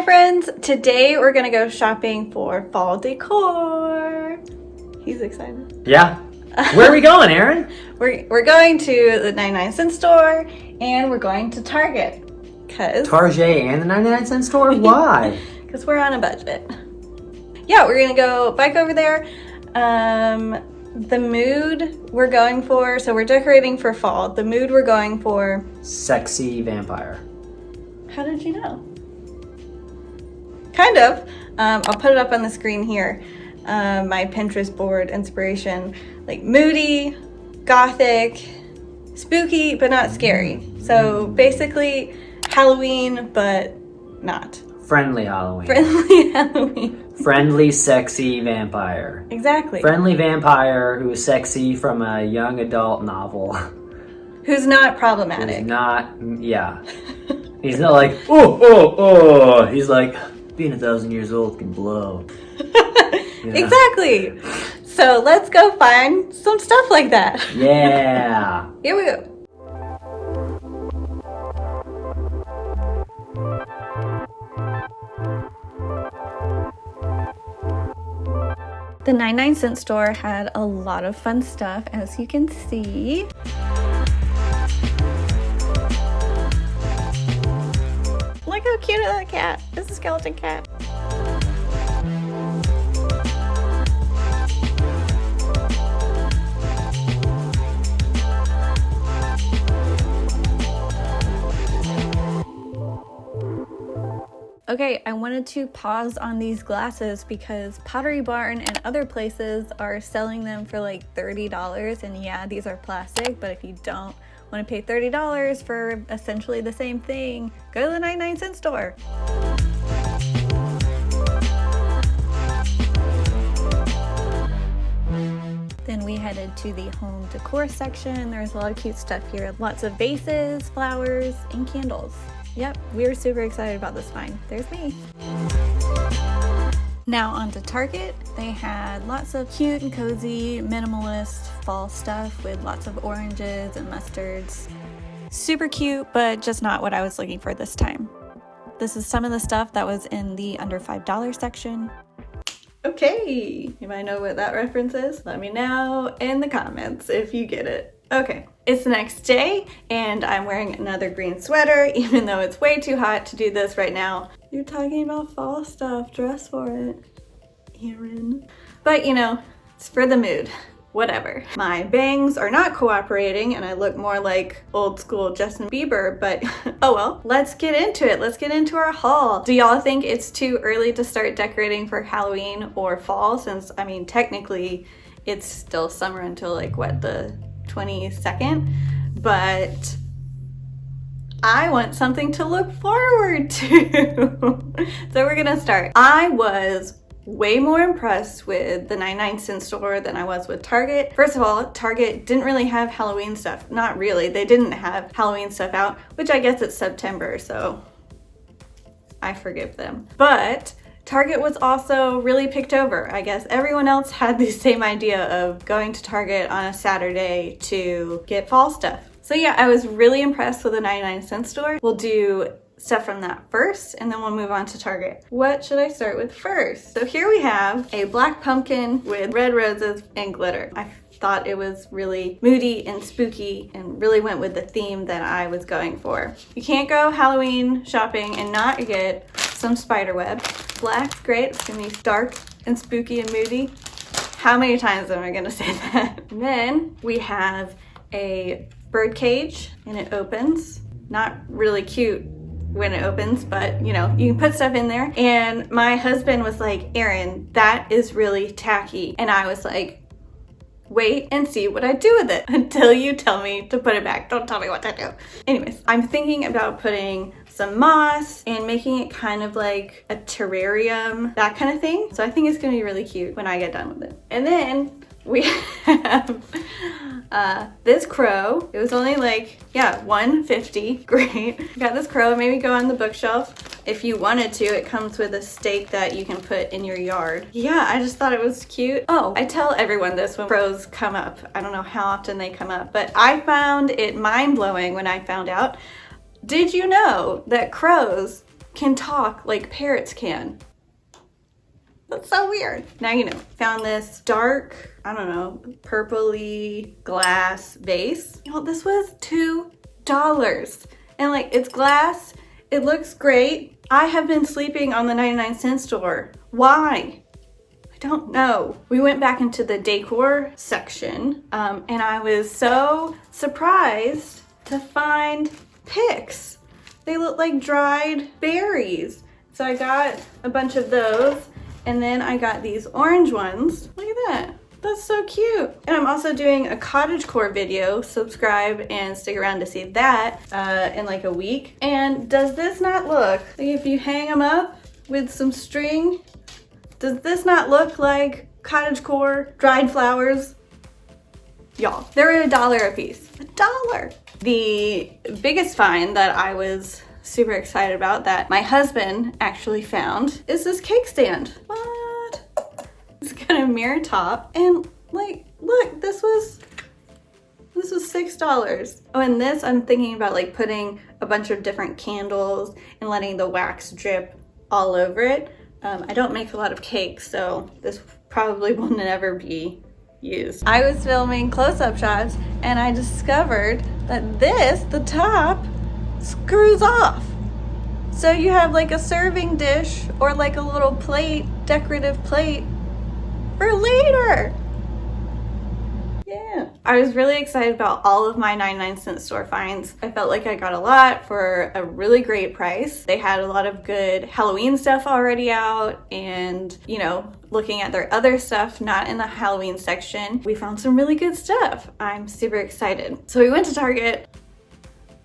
Hi friends, today we're gonna go shopping for fall decor. He's excited. Yeah. Where are we going, Aaron? We're going to the 99-cent store and we're going to Target. Target and the 99-cent store? Why? Because we're on a budget. Yeah, we're gonna go bike over there. The mood we're going for, so we're decorating for fall. The mood we're going for... Sexy vampire. How did you know? Kind of. I'll put it up on the screen here. My Pinterest board inspiration. Like moody, gothic, spooky, but not scary. So basically Halloween, but not. Friendly Halloween. Friendly Halloween. Friendly, sexy vampire. Exactly. Friendly vampire who is sexy from a young adult novel. Who's not problematic. Who's not, yeah. He's not like, oh. He's like, being 1,000 years old can blow. Yeah. Exactly. So let's go find some stuff like that. Yeah. Here we go. The 99-cent store had a lot of fun stuff, as you can see. Look how cute is that cat. It's a skeleton cat. Okay, I wanted to pause on these glasses because Pottery Barn and other places are selling them for like $30. And yeah, these are plastic, but if you don't want to pay $30 for essentially the same thing, go to the 99-cent store. Then we headed to the home decor section. There's a lot of cute stuff here. Lots of vases, flowers, and candles. Yep, we were super excited about this find. There's me. Now on to Target. They had lots of cute and cozy, minimalist fall stuff with lots of oranges and mustards. Super cute, but just not what I was looking for this time. This is some of the stuff that was in the under $5 section. Okay, you might know what that reference is. Let me know in the comments if you get it. Okay, it's the next day and I'm wearing another green sweater, even though it's way too hot to do this right now. You're talking about fall stuff, dress for it, Erin. But you know, it's for the mood, whatever. My bangs are not cooperating and I look more like old school Justin Bieber, but oh well. Let's get into it. Let's get into our haul. Do y'all think it's too early to start decorating for Halloween or fall? Since, I mean, technically it's still summer until like what, the 22nd, but I want something to look forward to. So we're gonna start. I was way more impressed with the 99-cent store than I was with Target. First of all, Target didn't really have Halloween stuff. Not really. They didn't have Halloween stuff out, which I guess it's September, so I forgive them. But Target was also really picked over. I guess everyone else had the same idea of going to Target on a Saturday to get fall stuff. So yeah, I was really impressed with the 99-cent store. We'll do stuff from that first, and then we'll move on to Target. What should I start with first? So here we have a black pumpkin with red roses and glitter. I thought it was really moody and spooky and really went with the theme that I was going for. You can't go Halloween shopping and not get some spider web. Black's great. It's gonna be dark and spooky and moody. How many times am I gonna say that? And then we have a bird cage and it opens. Not really cute when it opens, but you know, you can put stuff in there. And my husband was like, Erin, that is really tacky. And I was like, wait and see what I do with it until you tell me to put it back. Don't tell me what to do. Anyways, I'm thinking about putting some moss and making it kind of like a terrarium, that kind of thing. So I think it's gonna be really cute when I get done with it. And then we have this crow. It was only like, yeah, $1.50. Great. Got this crow, maybe go on the bookshelf. If you wanted to, it comes with a stake that you can put in your yard. Yeah, I just thought it was cute. Oh, I tell everyone this when crows come up. I don't know how often they come up, but I found it mind-blowing when I found out. Did you know that crows can talk like parrots can. That's so weird. Now you know. Found this dark, I don't know, purpley glass vase. You know, this was $2. And like, it's glass, it looks great. I have been sleeping on the 99-cent store. Why? I don't know. We went back into the decor section, and I was so surprised to find picks. They look like dried berries. So I got a bunch of those, and then I got these orange ones. Look at that. That's so cute. And I'm also doing a cottagecore video. Subscribe and stick around to see that in like a week. And does this not look, like if you hang them up with some string, does this not look like cottagecore dried flowers? Y'all, they were $1 a piece. $1. The biggest find that I was super excited about that my husband actually found is this cake stand. What? It's got a mirror top and like, look, this was $6. Oh, and this I'm thinking about like putting a bunch of different candles and letting the wax drip all over it. I don't make a lot of cakes, so this probably will never be used. I was filming close-up shots and I discovered that this, the top, screws off. So you have like a serving dish or like a little plate, decorative plate for later. Yeah. I was really excited about all of my 99-cent store finds. I felt like I got a lot for a really great price. They had a lot of good Halloween stuff already out, and you know, looking at their other stuff not in the Halloween section, we found some really good stuff. I'm super excited. So we went to Target.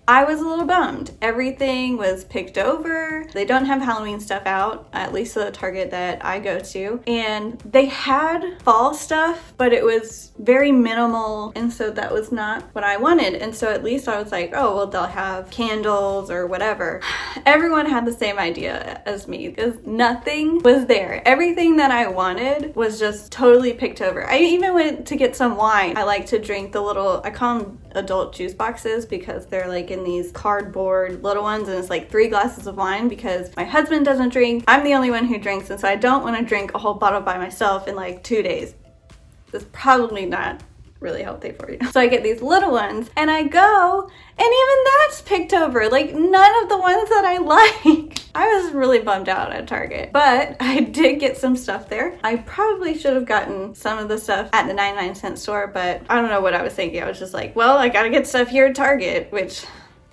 I was a little bummed. Everything was picked over. They don't have Halloween stuff out, at least the Target that I go to. And they had fall stuff, but it was very minimal. And so that was not what I wanted. And so at least I was like, oh, well, they'll have candles or whatever. Everyone had the same idea as me because nothing was there. Everything that I wanted was just totally picked over. I even went to get some wine. I like to drink the little, I call them adult juice boxes because they're like in these cardboard little ones, and it's like 3 glasses of wine because my husband doesn't drink. I'm the only one who drinks, and so I don't want to drink a whole bottle by myself in like 2 days. It's probably not really healthy for you. So I get these little ones and I go, and even that's picked over. Like none of the ones that I like. I was really bummed out at Target, but I did get some stuff there. I probably should have gotten some of the stuff at the 99-cent store, but I don't know what I was thinking. I was just like, well, I gotta get stuff here at Target, which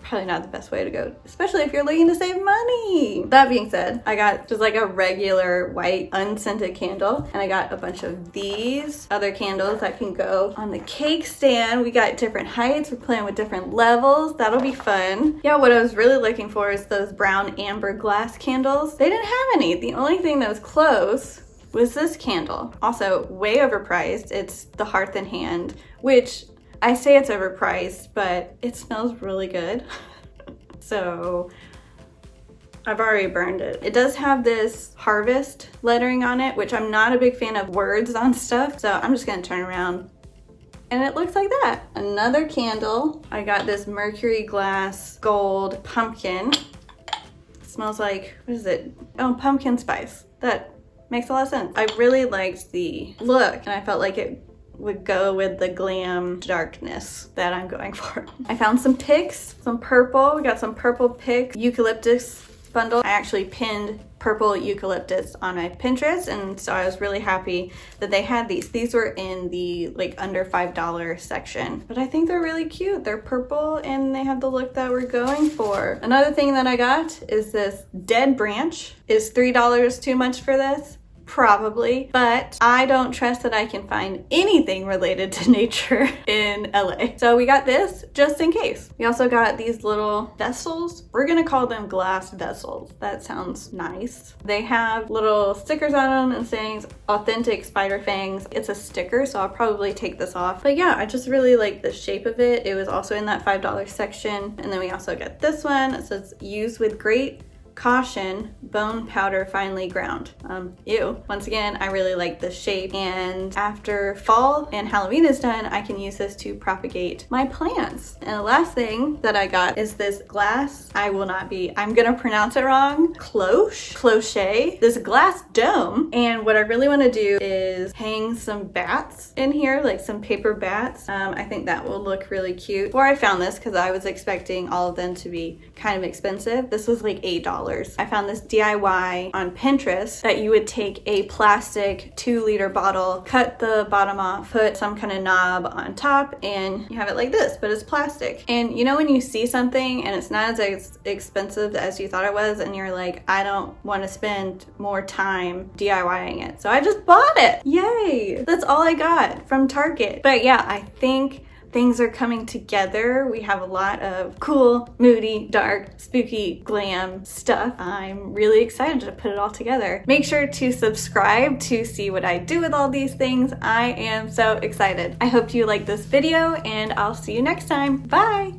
probably not the best way to go, especially if you're looking to save money. That being said, I got just like a regular white unscented candle, and I got a bunch of these other candles that can go on the cake stand. We got different heights. We're playing with different levels. That'll be fun. Yeah, what I was really looking for is those brown amber glass candles. They didn't have any. The only thing that was close was this candle. Also way overpriced. It's the Hearth and Hand, which I say it's overpriced, but it smells really good. So I've already burned it. It does have this harvest lettering on it, which I'm not a big fan of words on stuff. So I'm just gonna turn around and it looks like that. Another candle. I got this mercury glass gold pumpkin. It smells like, what is it? Oh, pumpkin spice. That makes a lot of sense. I really liked the look and I felt like it would go with the glam darkness that I'm going for. I found some picks, some purple. We got some purple pick eucalyptus bundle. I actually pinned purple eucalyptus on my Pinterest, and so I was really happy that they had these. These were in the like under $5 section, but I think they're really cute. They're purple and they have the look that we're going for. Another thing that I got is this dead branch. Is $3 too much for this? Probably, but I don't trust that I can find anything related to nature in LA. So we got this just in case. We also got these little vessels. We're gonna call them glass vessels. That sounds nice. They have little stickers on them and saying authentic spider fangs. It's a sticker, so I'll probably take this off. But yeah, I just really like the shape of it. It was also in that $5 section. And then we also got this one. It says used with great Caution Bone Powder Finely Ground. Ew. Once again, I really like this shape, and after fall and Halloween is done, I can use this to propagate my plants. And the last thing that I got is this glass, I'm gonna pronounce it wrong, cloche, this glass dome. And what I really want to do is hang some bats in here, like some paper bats. I think that will look really cute. Before I found this, because I was expecting all of them to be kind of expensive, this was like $8. I found this DIY on Pinterest that you would take a plastic 2-liter bottle, cut the bottom off, put some kind of knob on top, and you have it like this, but it's plastic. And you know when you see something and it's not as expensive as you thought it was, and you're like, I don't want to spend more time DIYing it, so I just bought it. Yay! That's all I got from Target. But yeah, I think things are coming together. We have a lot of cool, moody, dark, spooky, glam stuff. I'm really excited to put it all together. Make sure to subscribe to see what I do with all these things. I am so excited. I hope you like this video, and I'll see you next time. Bye!